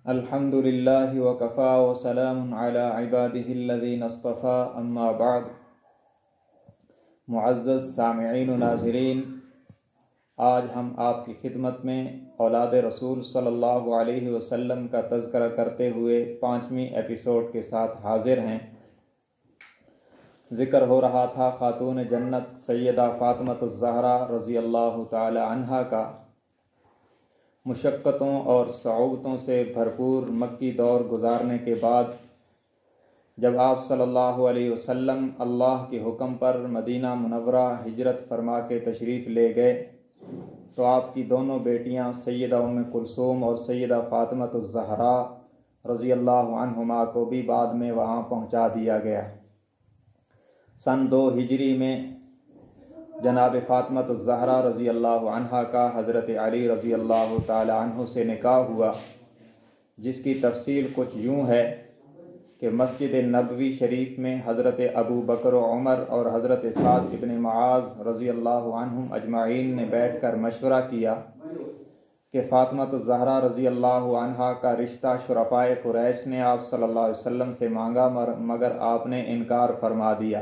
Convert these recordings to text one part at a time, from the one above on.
الحمدللہ وکفا وسلام علی عبادہ الذین اصطفی اما بعد۔ معزز سامعین و ناظرین، آج ہم آپ کی خدمت میں اولاد رسول صلی اللہ علیہ وسلم کا تذکرہ کرتے ہوئے 5ویں ایپیسوڈ کے ساتھ حاضر ہیں۔ ذکر ہو رہا تھا خاتون جنت سیدہ فاطمہ الزہرا رضی اللہ تعالی عنہا کا۔ مشقتوں اور صعوبتوں سے بھرپور مکی دور گزارنے کے بعد جب آپ صلی اللہ علیہ وسلم اللہ کے حکم پر مدینہ منورہ ہجرت فرما کے تشریف لے گئے تو آپ کی دونوں بیٹیاں سیدہ ام کلثوم اور سیدہ فاطمہ الزہرا رضی اللہ عنہما کو بھی بعد میں وہاں پہنچا دیا گیا۔ سن 2 ہجری میں جناب فاطمہ الزہرا رضی اللہ عنہا کا حضرت علی رضی اللہ تعالی عنہ سے نکاح ہوا، جس کی تفصیل کچھ یوں ہے کہ مسجد نبوی شریف میں حضرت ابو بکر و عمر اور حضرت سعد ابن معاذ رضی اللہ عنہم اجمعین نے بیٹھ کر مشورہ کیا کہ فاطمہ الزہرا رضی اللہ عنہا کا رشتہ شرفائے قریش نے آپ صلی اللہ علیہ وسلم سے مانگا مگر آپ نے انکار فرما دیا،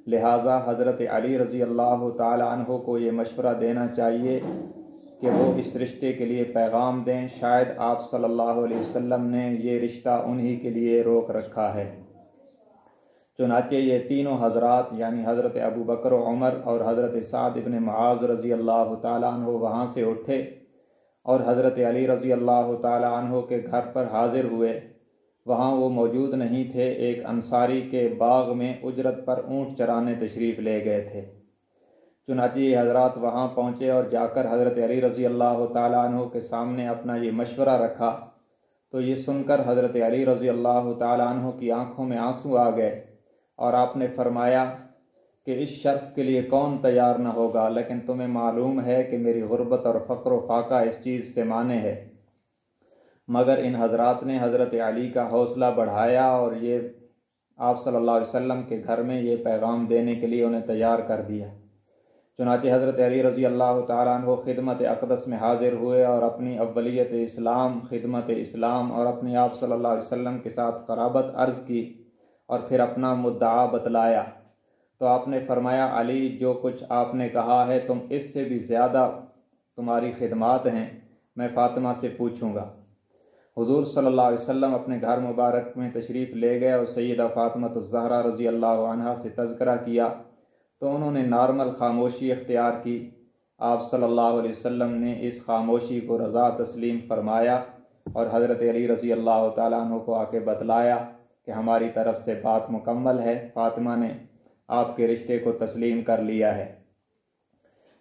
لہٰذا حضرت علی رضی اللہ تعالی عنہ کو یہ مشورہ دینا چاہیے کہ وہ اس رشتے کے لیے پیغام دیں، شاید آپ صلی اللہ علیہ وسلم نے یہ رشتہ انہی کے لیے روک رکھا ہے۔ چنانچہ یہ تینوں حضرات یعنی حضرت ابو بکر و عمر اور حضرت سعد ابن معاذ رضی اللہ تعالی عنہ وہاں سے اٹھے اور حضرت علی رضی اللہ تعالی عنہ کے گھر پر حاضر ہوئے۔ وہاں وہ موجود نہیں تھے، ایک انصاری کے باغ میں اجرت پر اونٹ چرانے تشریف لے گئے تھے۔ چنانچہ یہ حضرات وہاں پہنچے اور جا کر حضرت علی رضی اللہ تعالی عنہ کے سامنے اپنا یہ مشورہ رکھا تو یہ سن کر حضرت علی رضی اللہ تعالی عنہ کی آنکھوں میں آنسو آ گئے اور آپ نے فرمایا کہ اس شرف کے لیے کون تیار نہ ہوگا، لیکن تمہیں معلوم ہے کہ میری غربت اور فقر و فاقہ اس چیز سے مانع ہے۔ مگر ان حضرات نے حضرت علی کا حوصلہ بڑھایا اور یہ آپ صلی اللہ علیہ وسلم کے گھر میں یہ پیغام دینے کے لیے انہیں تیار کر دیا۔ چنانچہ حضرت علی رضی اللہ تعالیٰ عنہ خدمت اقدس میں حاضر ہوئے اور اپنی اولیت اسلام، خدمت اسلام اور اپنی آپ صلی اللہ علیہ وسلم کے ساتھ قرابت عرض کی اور پھر اپنا مدعا بتلایا تو آپ نے فرمایا، علی جو کچھ آپ نے کہا ہے تم اس سے بھی زیادہ تمہاری خدمات ہیں، میں فاطمہ سے پوچھوں گا۔ حضور صلی اللہ علیہ وسلم اپنے گھر مبارک میں تشریف لے گئے اور سیدہ فاطمہ الزہرا رضی اللہ عنہا سے تذکرہ کیا تو انہوں نے نارمل خاموشی اختیار کی۔ آپ صلی اللہ علیہ وسلم نے اس خاموشی کو رضا تسلیم فرمایا اور حضرت علی رضی اللہ تعالیٰ عنہ کو آ کے بتلایا کہ ہماری طرف سے بات مکمل ہے، فاطمہ نے آپ کے رشتے کو تسلیم کر لیا ہے،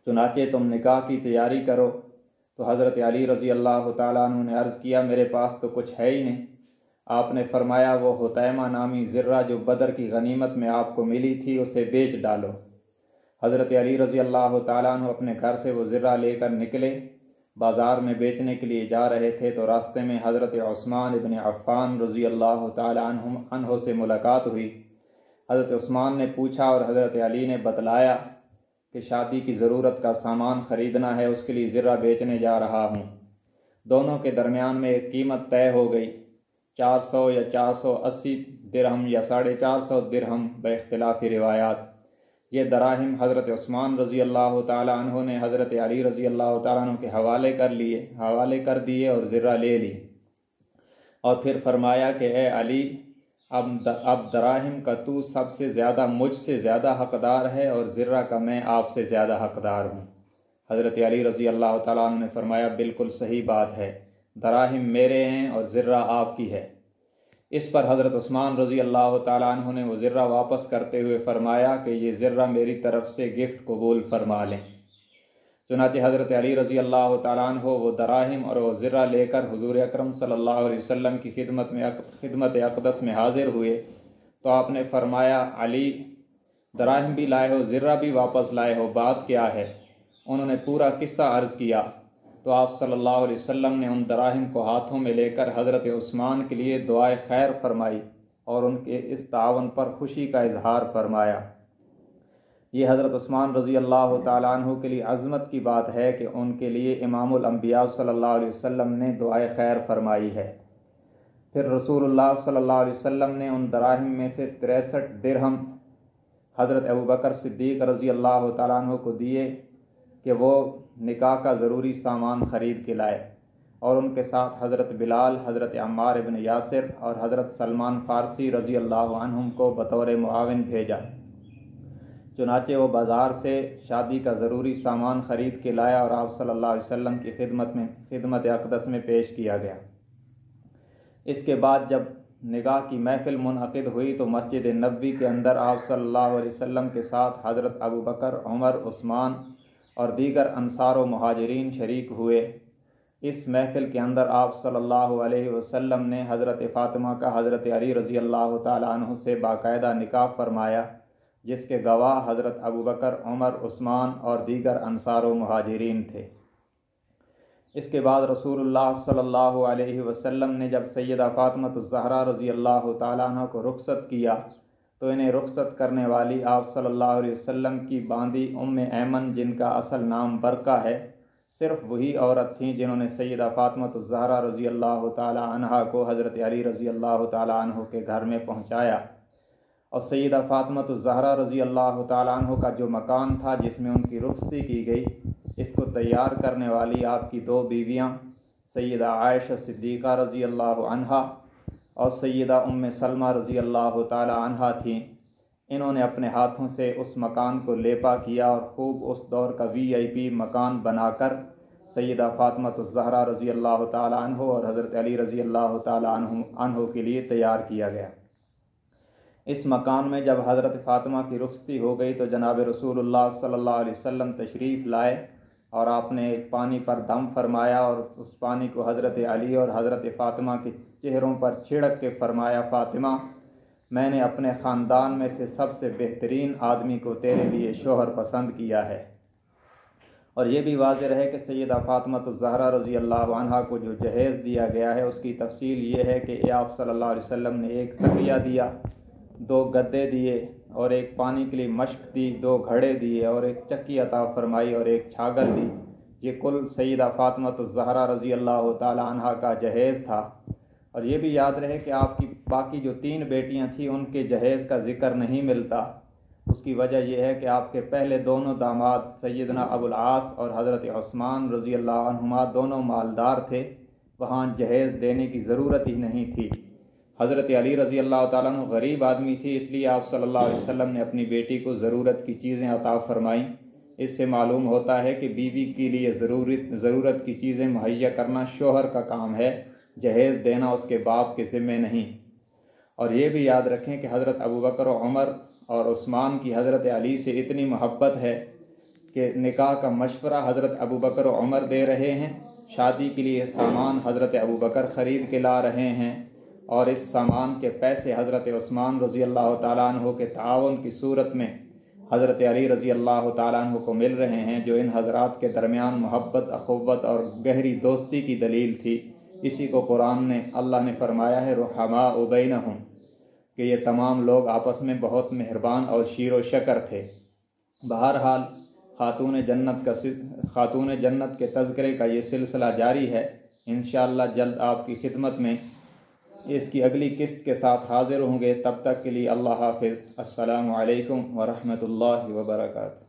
چنانچہ تم نکاح کی تیاری کرو۔ تو حضرت علی رضی اللہ تعالیٰ عنہ نے عرض کیا، میرے پاس تو کچھ ہے ہی نہیں۔ آپ نے فرمایا، وہ حطیمہ نامی زرہ جو بدر کی غنیمت میں آپ کو ملی تھی اسے بیچ ڈالو۔ حضرت علی رضی اللہ تعالیٰ عنہ اپنے گھر سے وہ زرہ لے کر نکلے، بازار میں بیچنے کے لیے جا رہے تھے تو راستے میں حضرت عثمان ابن عفان رضی اللہ تعالیٰ عنہ سے ملاقات ہوئی۔ حضرت عثمان نے پوچھا اور حضرت علی نے بتلایا کہ شادی کی ضرورت کا سامان خریدنا ہے، اس کے لیے زرہ بیچنے جا رہا ہوں۔ دونوں کے درمیان میں ایک قیمت طے ہو گئی، 400 یا 480 درہم یا 450 درہم بے اختلاف روایات۔ یہ دراہم حضرت عثمان رضی اللہ تعالی عنہ نے حضرت علی رضی اللہ تعالی عنہ کے حوالے کر دیے اور زرہ لے لی اور پھر فرمایا کہ اے علی، اب دراہم کا تو سب سے زیادہ مجھ سے زیادہ حقدار ہے اور زرہ کا میں آپ سے زیادہ حقدار ہوں۔ حضرت علی رضی اللہ تعالیٰ عنہ نے فرمایا، بالکل صحیح بات ہے، دراہم میرے ہیں اور زرہ آپ کی ہے۔ اس پر حضرت عثمان رضی اللہ تعالیٰ عنہ نے وہ زرہ واپس کرتے ہوئے فرمایا کہ یہ زرہ میری طرف سے گفٹ قبول فرما لیں۔ چنانچہ حضرت علی رضی اللہ تعالیٰ عنہ وہ دراہم اور وہ زرہ لے کر حضور اکرم صلی اللہ علیہ وسلم کی خدمت اقدس میں حاضر ہوئے تو آپ نے فرمایا، علی دراہم بھی لائے ہو، زرہ بھی واپس لائے ہو، بات کیا ہے؟ انہوں نے پورا قصہ عرض کیا تو آپ صلی اللہ علیہ وسلم نے ان دراہم کو ہاتھوں میں لے کر حضرت عثمان کے لیے دعائے خیر فرمائی اور ان کے اس تعاون پر خوشی کا اظہار فرمایا۔ یہ حضرت عثمان رضی اللہ تعالیٰ عنہ کے لیے عظمت کی بات ہے کہ ان کے لیے امام الانبیاء صلی اللہ علیہ وسلم نے دعائے خیر فرمائی ہے۔ پھر رسول اللہ صلی اللہ علیہ وسلم نے ان دراہم میں سے 63 درہم حضرت ابوبکر صدیق رضی اللہ تعالیٰ عنہ کو دیے کہ وہ نکاح کا ضروری سامان خرید کے لائے، اور ان کے ساتھ حضرت بلال، حضرت عمار ابن یاسر اور حضرت سلمان فارسی رضی اللہ عنہم کو بطور معاون بھیجا۔ چنانچہ وہ بازار سے شادی کا ضروری سامان خرید کے لایا اور آپ صلی اللہ علیہ وسلم کی خدمت اقدس میں پیش کیا گیا۔ اس کے بعد جب نکاح کی محفل منعقد ہوئی تو مسجد نبوی کے اندر آپ صلی اللہ علیہ وسلم کے ساتھ حضرت ابوبکر، عمر، عثمان اور دیگر انصار و مہاجرین شریک ہوئے۔ اس محفل کے اندر آپ صلی اللہ علیہ وسلم نے حضرت فاطمہ کا حضرت علی رضی اللہ تعالیٰ عنہ سے باقاعدہ نکاح فرمایا، جس کے گواہ حضرت ابوبکر، عمر، عثمان اور دیگر انصار و مہاجرین تھے۔ اس کے بعد رسول اللہ صلی اللہ علیہ وسلم نے جب سیدہ فاطمہ الزہرا رضی اللہ تعالیٰ عنہ کو رخصت کیا تو انہیں رخصت کرنے والی آپ صلی اللہ علیہ وسلم کی باندی ایمن، جن کا اصل نام برقہ ہے، صرف وہی عورت تھیں جنہوں نے سیدہ فاطمہ الزہرا رضی اللہ تعالیٰ عنہ کو حضرت علی رضی اللہ تعالیٰ عنہ کے گھر میں پہنچایا۔ اور سیدہ فاطمہ الزہرا رضی اللہ تعالیٰ عنہ کا جو مکان تھا جس میں ان کی رخصتی کی گئی، اس کو تیار کرنے والی آپ کی 2 بیویاں سیدہ عائشہ صدیقہ رضی اللہ عنہا اور سیدہ سلمہ رضی اللہ تعالی عنہا تھیں۔ انہوں نے اپنے ہاتھوں سے اس مکان کو لیپا کیا اور خوب اس دور کا VIP مکان بنا کر سیدہ فاطمہ الزہرا رضی اللہ تعالی عنہ اور حضرت علی رضی اللہ تعالی عنہ کے لیے تیار کیا گیا۔ اس مکان میں جب حضرت فاطمہ کی رخصتی ہو گئی تو جناب رسول اللہ صلی اللہ علیہ وسلم تشریف لائے اور آپ نے ایک پانی پر دم فرمایا اور اس پانی کو حضرت علی اور حضرت فاطمہ کے چہروں پر چھڑک کے فرمایا، فاطمہ، میں نے اپنے خاندان میں سے سب سے بہترین آدمی کو تیرے لیے شوہر پسند کیا ہے۔ اور یہ بھی واضح رہے کہ سیدہ فاطمہ الزہرا رضی اللہ عنہا کو جو جہیز دیا گیا ہے اس کی تفصیل یہ ہے کہ آپ صلی اللہ علیہ وسلم نے ایک تکیہ دیا، 2 گدے دیے اور ایک پانی کے لیے مشک دی، 2 گھڑے دیے اور ایک چکی عطا فرمائی اور ایک چھاگل دی۔ یہ کل سیدہ فاطمہ الزہرا رضی اللہ تعالی عنہا کا جہیز تھا۔ اور یہ بھی یاد رہے کہ آپ کی باقی جو 3 بیٹیاں تھیں ان کے جہیز کا ذکر نہیں ملتا۔ اس کی وجہ یہ ہے کہ آپ کے پہلے دونوں داماد سیدنا ابو العاص اور حضرت عثمان رضی اللہ عنہما دونوں مالدار تھے، وہاں جہیز دینے کی ضرورت ہی نہیں تھی۔ حضرت علی رضی اللہ تعالیٰ عنہ غریب آدمی تھی، اس لیے آپ صلی اللہ علیہ وسلم نے اپنی بیٹی کو ضرورت کی چیزیں عطا فرمائیں۔ اس سے معلوم ہوتا ہے کہ بیوی کے لیے ضرورت کی چیزیں مہیا کرنا شوہر کا کام ہے، جہیز دینا اس کے باپ کے ذمے نہیں۔ اور یہ بھی یاد رکھیں کہ حضرت ابوبکر و عمر اور عثمان کی حضرت علی سے اتنی محبت ہے کہ نکاح کا مشورہ حضرت ابوبکر و عمر دے رہے ہیں، شادی کے لیے سامان حضرت ابوبکر خرید کے لا رہے ہیں، اور اس سامان کے پیسے حضرت عثمان رضی اللہ تعالیٰ عنہ کے تعاون کی صورت میں حضرت علی رضی اللہ تعالیٰ عنہ کو مل رہے ہیں، جو ان حضرات کے درمیان محبت، اخوت اور گہری دوستی کی دلیل تھی۔ اسی کو قرآن نے اللہ نے فرمایا ہے رحماء بینہم، کہ یہ تمام لوگ آپس میں بہت مہربان اور شیر و شکر تھے۔ بہرحال خاتون جنت کے تذکرے کا یہ سلسلہ جاری ہے، انشاءاللہ جلد آپ کی خدمت میں اس کی اگلی قسط کے ساتھ حاضر ہوں گے۔ تب تک کے لیے اللہ حافظ۔ السلام علیکم ورحمۃ اللہ وبرکاتہ۔